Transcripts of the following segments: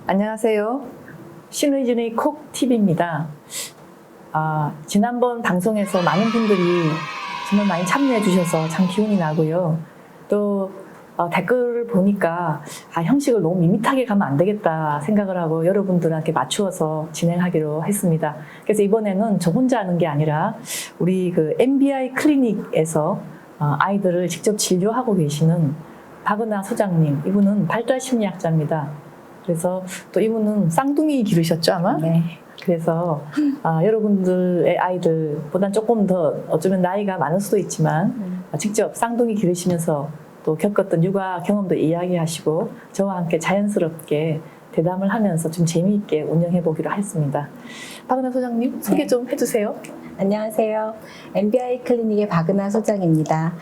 안녕하세요. 신의진의 콕TV입니다. 지난번 방송에서 많은 분들이 정말 많이 참여해 주셔서 참 기운이 나고요. 또 댓글을 보니까 형식을 너무 밋밋하게 가면 안 되겠다 생각을 하고 여러분들한테 맞추어서 진행하기로 했습니다. 그래서 이번에는 저 혼자 하는 게 아니라 우리 그 MBI 클리닉에서 아이들을 직접 진료하고 계시는 박은하 소장님, 이분은 발달심리학자입니다. 그래서 또 이분은 쌍둥이 기르셨죠 아마? 네. 그래서 여러분들의 아이들보단 조금 더 어쩌면 나이가 많을 수도 있지만 직접 쌍둥이 기르시면서 또 겪었던 육아 경험도 이야기하시고 저와 함께 자연스럽게 대담을 하면서 좀 재미있게 운영해 보기로 했습니다. 박은하 소장님 소개 좀 해주세요. 안녕하세요. MBI 클리닉의 박은하 소장입니다.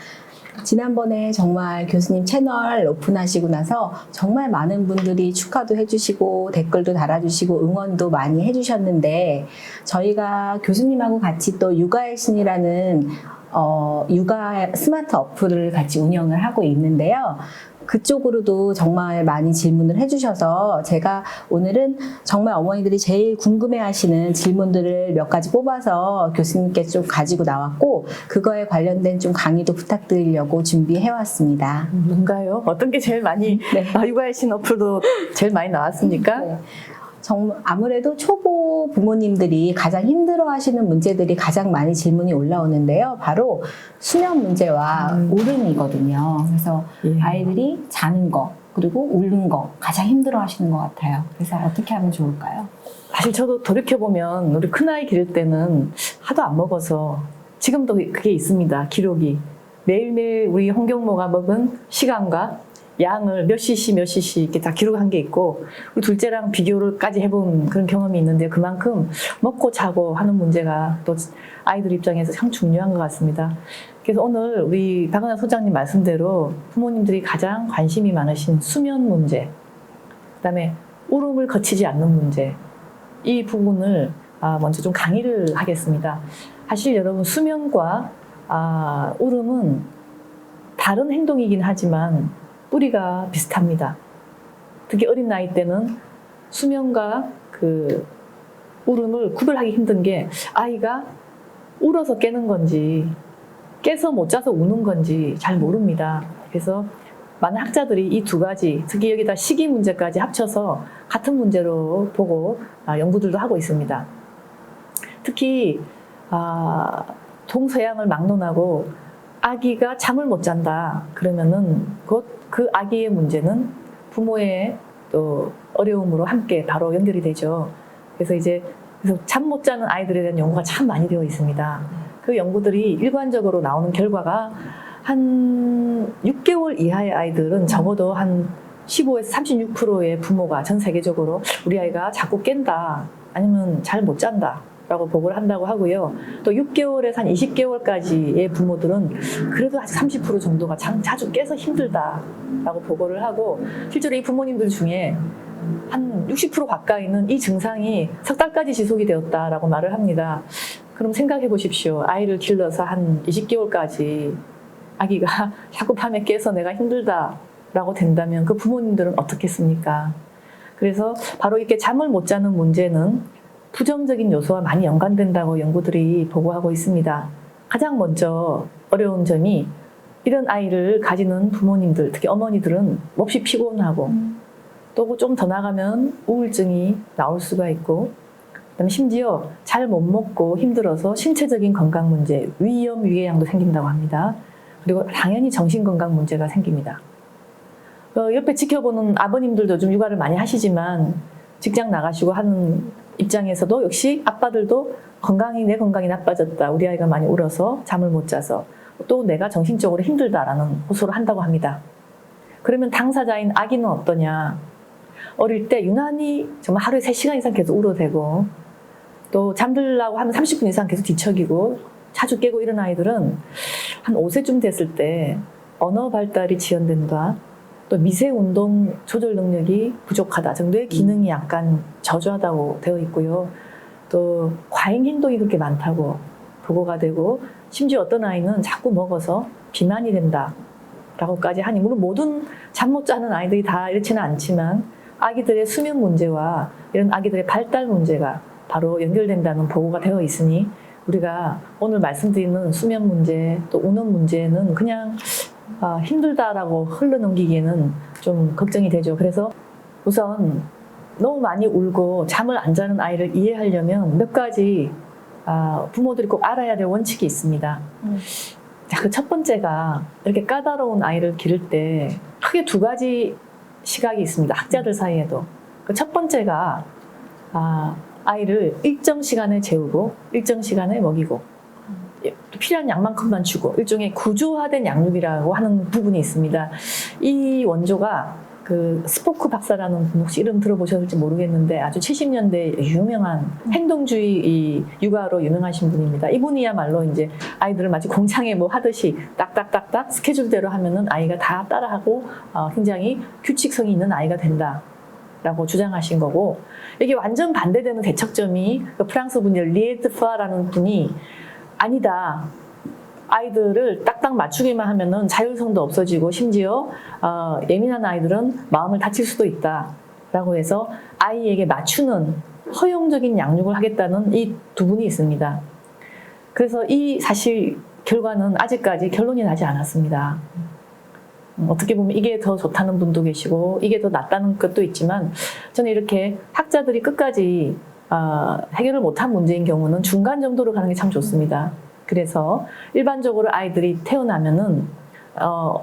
지난번에 정말 교수님 채널 오픈하시고 나서 정말 많은 분들이 축하도 해주시고 댓글도 달아주시고 응원도 많이 해주셨는데 저희가 교수님하고 같이 또 육아의 신이라는 육아 스마트 어플을 같이 운영을 하고 있는데요. 그쪽으로도 정말 많이 질문을 해주셔서 제가 오늘은 정말 어머니들이 제일 궁금해하시는 질문들을 몇 가지 뽑아서 교수님께 좀 가지고 나왔고 그거에 관련된 좀 강의도 부탁드리려고 준비해왔습니다. 뭔가요? 어떤 게 제일 많이 육아의 신 어플도 제일 많이 나왔습니까? 네. 아무래도 초보 부모님들이 가장 힘들어하시는 문제들이 가장 많이 질문이 올라오는데요. 바로 수면 문제와 울음이거든요. 그래서 아이들이 자는 거 그리고 울는 거 가장 힘들어하시는 것 같아요. 그래서 어떻게 하면 좋을까요? 사실 저도 돌이켜보면 우리 큰아이 기를 때는 하도 안 먹어서 지금도 그게 있습니다. 기록이. 매일매일 우리 홍경모가 먹은 시간과 양을 몇 cc 이렇게 다 기록한 게 있고 우리 둘째랑 비교를까지 해본 그런 경험이 있는데 그만큼 먹고 자고 하는 문제가 또 아이들 입장에서 참 중요한 것 같습니다. 그래서 오늘 우리 박은하 소장님 말씀대로 부모님들이 가장 관심이 많으신 수면 문제, 그다음에 울음을 거치지 않는 문제, 이 부분을 먼저 좀 강의를 하겠습니다. 사실 여러분 수면과 울음은 다른 행동이긴 하지만 뿌리가 비슷합니다. 특히 어린 나이 때는 수면과 그 울음을 구별하기 힘든 게 아이가 울어서 깨는 건지 깨서 못 자서 우는 건지 잘 모릅니다. 그래서 많은 학자들이 이 두 가지, 특히 여기다 시기 문제까지 합쳐서 같은 문제로 보고 연구들도 하고 있습니다. 특히 동서양을 막론하고 아기가 잠을 못 잔다 그러면은 곧 그 아기의 문제는 부모의 또 어려움으로 함께 바로 연결이 되죠. 그래서 잠 못 자는 아이들에 대한 연구가 참 많이 되어 있습니다. 그 연구들이 일관적으로 나오는 결과가 한 6개월 이하의 아이들은 적어도 한 15에서 36%의 부모가 전 세계적으로 우리 아이가 자꾸 깬다 아니면 잘 못 잔다 라고 보고를 한다고 하고요. 또 6개월에서 한 20개월까지의 부모들은 그래도 아직 30% 정도가 자주 깨서 힘들다 라고 보고를 하고 실제로 이 부모님들 중에 한 60% 가까이는 이 증상이 석 달까지 지속이 되었다라고 말을 합니다. 그럼 생각해 보십시오. 아이를 길러서 한 20개월까지 아기가 자꾸 밤에 깨서 내가 힘들다라고 된다면 그 부모님들은 어떻겠습니까? 그래서 바로 이렇게 잠을 못 자는 문제는 부정적인 요소와 많이 연관된다고 연구들이 보고하고 있습니다. 가장 먼저 어려운 점이 이런 아이를 가지는 부모님들, 특히 어머니들은 몹시 피곤하고 또 좀 더 나가면 우울증이 나올 수가 있고 그다음에 심지어 잘 못 먹고 힘들어서 신체적인 건강 문제, 위염, 위궤양도 생긴다고 합니다. 그리고 당연히 정신건강 문제가 생깁니다. 옆에 지켜보는 아버님들도 좀 육아를 많이 하시지만 직장 나가시고 하는 입장에서도 역시 아빠들도 내 건강이 나빠졌다. 우리 아이가 많이 울어서 잠을 못 자서 또 내가 정신적으로 힘들다라는 호소를 한다고 합니다. 그러면 당사자인 아기는 어떠냐? 어릴 때 유난히 정말 하루에 3시간 이상 계속 울어대고 또 잠들라고 하면 30분 이상 계속 뒤척이고 자주 깨고 이런 아이들은 한 5세쯤 됐을 때 언어 발달이 지연된다. 또 미세 운동 조절 능력이 부족하다 정도의 기능이 약간 저조하다고 되어 있고요. 또 과잉 행동이 그렇게 많다고 보고가 되고 심지어 어떤 아이는 자꾸 먹어서 비만이 된다라고까지 하니 물론 모든 잠 못 자는 아이들이 다 이렇지는 않지만 아기들의 수면 문제와 이런 아기들의 발달 문제가 바로 연결된다는 보고가 되어 있으니 우리가 오늘 말씀드리는 수면 문제 또 우는 문제는 그냥 힘들다라고 흘러넘기기에는 좀 걱정이 되죠. 그래서 우선 너무 많이 울고 잠을 안 자는 아이를 이해하려면 몇 가지 부모들이 꼭 알아야 될 원칙이 있습니다. 자, 그 첫 번째가 이렇게 까다로운 아이를 기를 때 크게 두 가지 시각이 있습니다. 학자들 사이에도. 그 첫 번째가 아이를 일정 시간에 재우고 일정 시간에 먹이고 필요한 양만큼만 주고 일종의 구조화된 양육이라고 하는 부분이 있습니다. 이 원조가 그 스포크 박사라는 분 혹시 이름 들어보셨을지 모르겠는데 아주 70년대 유명한 행동주의 육아로 유명하신 분입니다. 이분이야말로 이제 아이들을 마치 공장에 뭐 하듯이 딱딱딱딱 스케줄대로 하면은 아이가 다 따라하고 굉장히 규칙성이 있는 아이가 된다라고 주장하신 거고, 이게 완전 반대되는 대척점이 그 프랑스 분이 리에드파라는 분이 아니다. 아이들을 딱딱 맞추기만 하면은 자율성도 없어지고 심지어 예민한 아이들은 마음을 다칠 수도 있다라고 해서 아이에게 맞추는 허용적인 양육을 하겠다는 이 두 분이 있습니다. 그래서 이 사실 결과는 아직까지 결론이 나지 않았습니다. 어떻게 보면 이게 더 좋다는 분도 계시고 이게 더 낫다는 것도 있지만 저는 이렇게 학자들이 끝까지 해결을 못한 문제인 경우는 중간 정도로 가는 게 참 좋습니다. 그래서 일반적으로 아이들이 태어나면은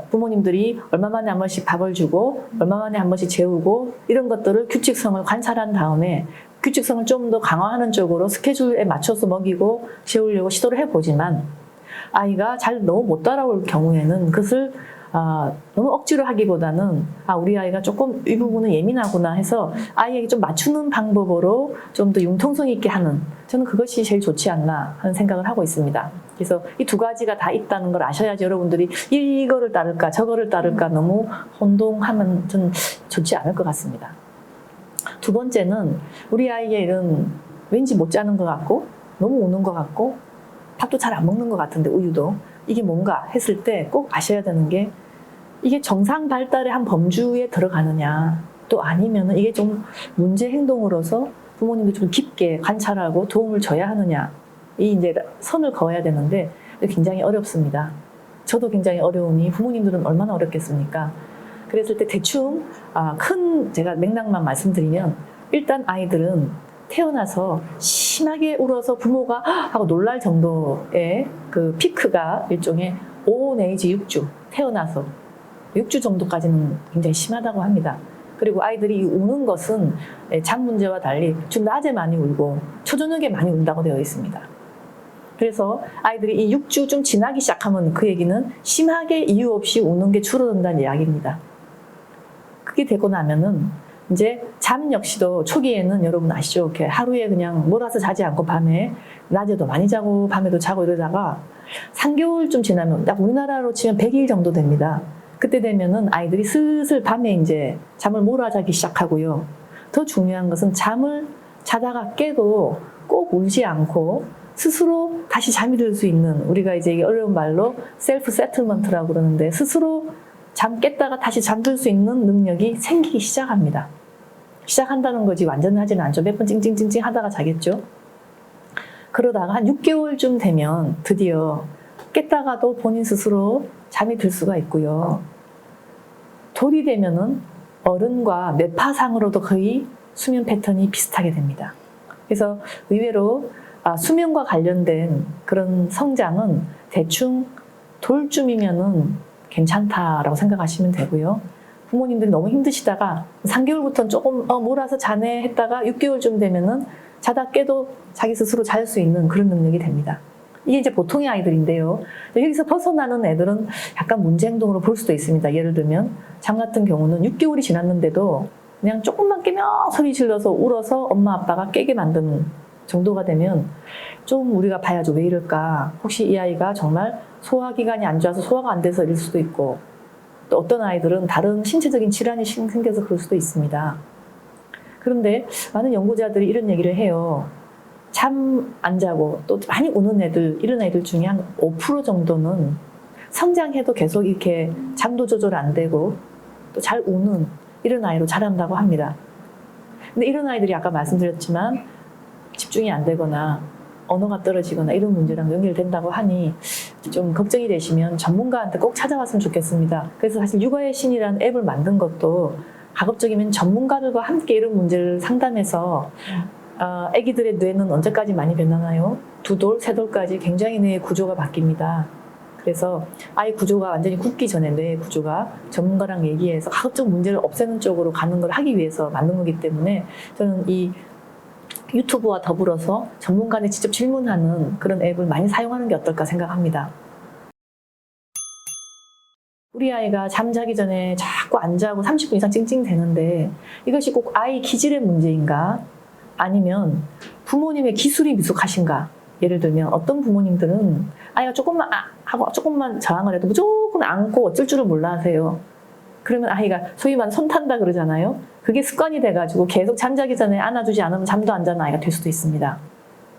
부모님들이 얼마 만에 한 번씩 밥을 주고 얼마 만에 한 번씩 재우고 이런 것들을 규칙성을 관찰한 다음에 규칙성을 좀 더 강화하는 쪽으로 스케줄에 맞춰서 먹이고 재우려고 시도를 해보지만 아이가 잘 너무 못 따라올 경우에는 그것을 너무 억지로 하기보다는 우리 아이가 조금 이 부분은 예민하구나 해서 아이에게 좀 맞추는 방법으로 좀 더 융통성 있게 하는, 저는 그것이 제일 좋지 않나 하는 생각을 하고 있습니다. 그래서 이 두 가지가 다 있다는 걸 아셔야지 여러분들이 이거를 따를까 저거를 따를까 너무 혼동하면 좀 좋지 않을 것 같습니다. 두 번째는 우리 아이의 이런 왠지 못 자는 것 같고 너무 우는 것 같고 밥도 잘 안 먹는 것 같은데 우유도 이게 뭔가 했을 때 꼭 아셔야 되는 게 이게 정상 발달의 한 범주에 들어가느냐 또 아니면은 이게 좀 문제 행동으로서 부모님도 좀 깊게 관찰하고 도움을 줘야 하느냐 이 이제 선을 그어야 되는데 굉장히 어렵습니다. 저도 굉장히 어려우니 부모님들은 얼마나 어렵겠습니까? 그랬을 때 대충 큰 제가 맥락만 말씀드리면 일단 아이들은 태어나서 심하게 울어서 부모가 하고 놀랄 정도의 그 피크가 일종의 5 내지 6주 태어나서 6주 정도까지는 굉장히 심하다고 합니다. 그리고 아이들이 우는 것은 잠 문제와 달리 좀 낮에 많이 울고 초저녁에 많이 운다고 되어 있습니다. 그래서 아이들이 이 6주 좀 지나기 시작하면 그 얘기는 심하게 이유 없이 우는 게 줄어든다는 이야기입니다. 그게 되고 나면은 이제 잠 역시도 초기에는 여러분 아시죠? 이렇게 하루에 그냥 몰아서 자지 않고 밤에 낮에도 많이 자고 밤에도 자고 이러다가 3개월쯤 지나면 딱 우리나라로 치면 100일 정도 됩니다. 그때 되면은 아이들이 슬슬 밤에 이제 잠을 몰아자기 시작하고요. 더 중요한 것은 잠을 자다가 깨도 꼭 울지 않고 스스로 다시 잠이 들 수 있는, 우리가 이제 어려운 말로 셀프 세틀먼트라고 그러는데 스스로 잠 깼다가 다시 잠들 수 있는 능력이 생기기 시작합니다. 시작한다는 거지 완전히 하지는 않죠. 몇 번 찡찡찡찡 하다가 자겠죠. 그러다가 한 6개월쯤 되면 드디어 깼다가도 본인 스스로 잠이 들 수가 있고요. 돌이 되면은 어른과 뇌파상으로도 거의 수면 패턴이 비슷하게 됩니다. 그래서 의외로 수면과 관련된 그런 성장은 대충 돌쯤이면은 괜찮다라고 생각하시면 되고요. 부모님들이 너무 힘드시다가 3개월부터는 조금 몰아서 자네 했다가 6개월쯤 되면은 자다 깨도 자기 스스로 잘 수 있는 그런 능력이 됩니다. 이게 이제 보통의 아이들인데요. 여기서 벗어나는 애들은 약간 문제 행동으로 볼 수도 있습니다. 예를 들면 잠 같은 경우는 6개월이 지났는데도 그냥 조금만 깨면 소리 질러서 울어서 엄마 아빠가 깨게 만드는 정도가 되면 좀 우리가 봐야죠. 왜 이럴까? 혹시 이 아이가 정말 소화기관이 안 좋아서 소화가 안 돼서 이럴 수도 있고, 또 어떤 아이들은 다른 신체적인 질환이 생겨서 그럴 수도 있습니다. 그런데 많은 연구자들이 이런 얘기를 해요. 잠 안 자고 또 많이 우는 애들, 이런 애들 중에 한 5% 정도는 성장해도 계속 이렇게 잠도 조절 안 되고 또 잘 우는 이런 아이로 자란다고 합니다. 근데 이런 아이들이 아까 말씀드렸지만 집중이 안 되거나 언어가 떨어지거나 이런 문제랑 연결된다고 하니 좀 걱정이 되시면 전문가한테 꼭 찾아왔으면 좋겠습니다. 그래서 사실 육아의 신이라는 앱을 만든 것도 가급적이면 전문가들과 함께 이런 문제를 상담해서 아기들의 뇌는 언제까지 많이 변하나요? 2돌, 3돌까지 굉장히 뇌의 구조가 바뀝니다. 그래서 아이 구조가 완전히 굳기 전에 뇌의 구조가 전문가랑 얘기해서 가급적 문제를 없애는 쪽으로 가는 걸 하기 위해서 만든 거기 때문에 저는 이 유튜브와 더불어서 전문가한테 직접 질문하는 그런 앱을 많이 사용하는 게 어떨까 생각합니다. 우리 아이가 잠자기 전에 자꾸 안 자고 30분 이상 찡찡대는데 이것이 꼭 아이 기질의 문제인가? 아니면 부모님의 기술이 미숙하신가? 예를 들면 어떤 부모님들은 아이가 조금만 하고 조금만 저항을 해도 무조건 안고 어쩔 줄을 몰라 하세요. 그러면 아이가 소위 말하는 손 탄다 그러잖아요. 그게 습관이 돼가지고 계속 잠자기 전에 안아주지 않으면 잠도 안 자는 아이가 될 수도 있습니다.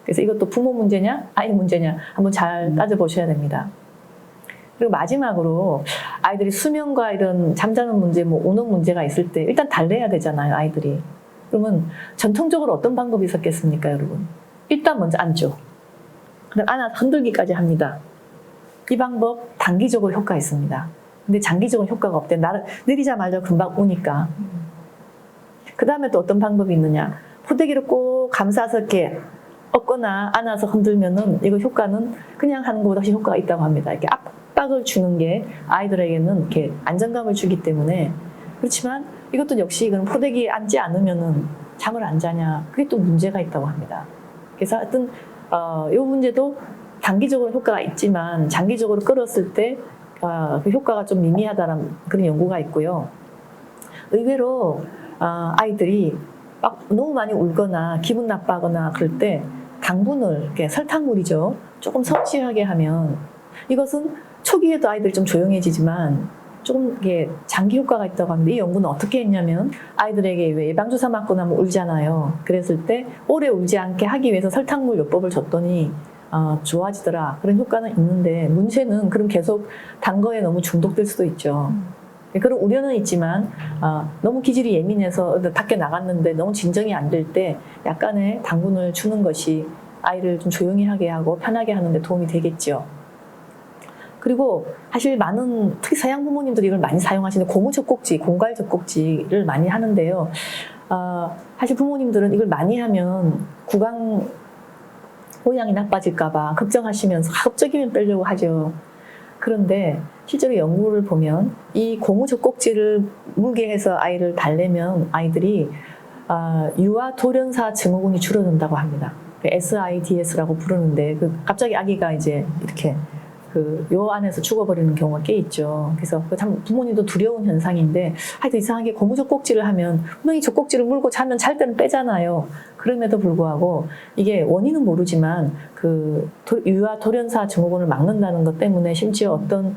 그래서 이것도 부모 문제냐 아이 문제냐 한번 잘 따져보셔야 됩니다. 그리고 마지막으로 아이들이 수면과 이런 잠자는 문제, 우는 문제가 있을 때 일단 달래야 되잖아요, 아이들이. 그러면 전통적으로 어떤 방법이 있었겠습니까, 여러분? 일단 먼저 앉죠. 그다음 안아 흔들기까지 합니다. 이 방법 단기적으로 효과 있습니다. 근데 장기적으로 효과가 없대. 내리자마자 금방 우니까. 그 다음에 또 어떤 방법이 있느냐. 포대기를 꼭 감싸서 이렇게 얻거나 안아서 흔들면은 이거 효과는 그냥 하는 것보다 훨씬 효과가 있다고 합니다. 이렇게 압박을 주는 게 아이들에게는 이렇게 안정감을 주기 때문에. 그렇지만 이것도 역시 이건 포대기에 앉지 않으면은 잠을 안 자냐. 그게 또 문제가 있다고 합니다. 그래서 하여튼 이 문제도 단기적으로 효과가 있지만 장기적으로 끌었을 때 그 효과가 좀 미미하다는 그런 연구가 있고요. 의외로 아이들이 막 너무 많이 울거나 기분 나빠하거나 그럴 때 당분을 이렇게 설탕물이죠. 조금 섭취하게 하면 이것은 초기에도 아이들이 좀 조용해지지만 조금 이게 장기 효과가 있다고 합니다. 이 연구는 어떻게 했냐면 아이들에게 왜 예방주사 맞고 나면 울잖아요. 그랬을 때 오래 울지 않게 하기 위해서 설탕물 요법을 줬더니 좋아지더라. 그런 효과는 있는데 문제는 그럼 계속 단 거에 너무 중독될 수도 있죠. 그런 우려는 있지만 너무 기질이 예민해서 밖에 나갔는데 너무 진정이 안 될 때 약간의 당분을 주는 것이 아이를 좀 조용히 하게 하고 편하게 하는 데 도움이 되겠죠. 그리고 사실 많은 특히 서양 부모님들이 이걸 많이 사용하시는 고무 젖꼭지, 공갈 젖꼭지를 많이 하는데요. 사실 부모님들은 이걸 많이 하면 구강 모양이 나빠질까 봐 걱정하시면서 가급적이면 빼려고 하죠. 그런데 실제로 연구를 보면 이 고무 젖꼭지를 물게 해서 아이를 달래면 아이들이 유아 돌연사 증후군이 줄어든다고 합니다. SIDS라고 부르는데 갑자기 아기가 이제 이렇게 요 안에서 죽어버리는 경우가 꽤 있죠. 그래서 참 부모님도 두려운 현상인데 하여튼 이상하게 고무 젖꼭지를 하면 분명히 젖꼭지를 물고 자면 잘 때는 빼잖아요. 그럼에도 불구하고 이게 원인은 모르지만 유아 돌연사 증후군을 막는다는 것 때문에 심지어 어떤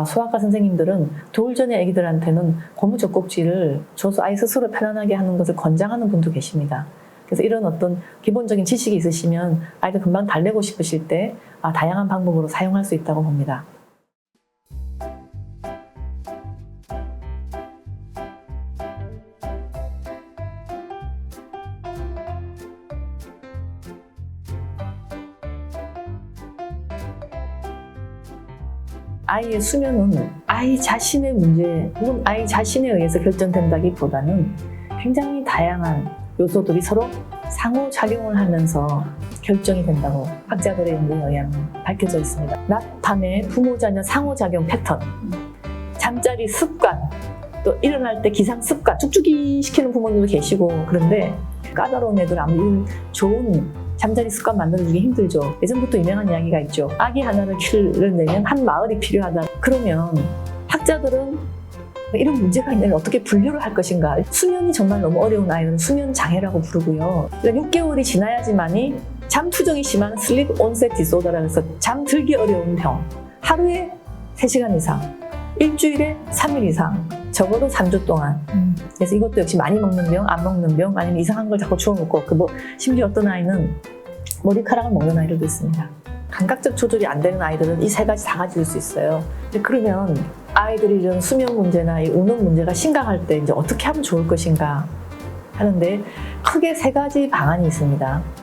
소아과 선생님들은 돌 전에 아기들한테는 고무 젖꼭지를 줘서 아이 스스로 편안하게 하는 것을 권장하는 분도 계십니다. 그래서 이런 어떤 기본적인 지식이 있으시면 아이들 금방 달래고 싶으실 때 다양한 방법으로 사용할 수 있다고 봅니다. 아이의 수면은 아이 자신의 문제 혹은 아이 자신에 의해서 결정된다기보다는 굉장히 다양한 요소들이 서로 상호작용을 하면서 결정이 된다고 학자들의 연구에 의하면 밝혀져 있습니다. 낮, 밤에 부모-자녀 상호작용 패턴, 잠자리 습관, 또 일어날 때 기상 습관, 쭉쭉이 시키는 부모님도 계시고 그런데 까다로운 애들 아무리 좋은 잠자리 습관 만들어주기 힘들죠. 예전부터 유명한 이야기가 있죠. 아기 하나를 키우려면 한 마을이 필요하다. 그러면 학자들은 이런 문제가 있는 애를 어떻게 분류를 할 것인가. 수면이 정말 너무 어려운 아이는 수면 장애라고 부르고요. 6개월이 지나야지만이 잠투정이 심한 슬립 온셋 디소더라고 해서 잠들기 어려운 병. 하루에 3시간 이상, 일주일에 3일 이상, 적어도 3주 동안. 그래서 이것도 역시 많이 먹는 병, 안 먹는 병, 아니면 이상한 걸 자꾸 주워 먹고, 심지어 어떤 아이는 머리카락을 먹는 아이들도 있습니다. 감각적 조절이 안 되는 아이들은 이 3가지 다 가질 수 있어요. 그러면 아이들이 이런 수면 문제나 이 우는 문제가 심각할 때 이제 어떻게 하면 좋을 것인가 하는데 크게 세 가지 방안이 있습니다.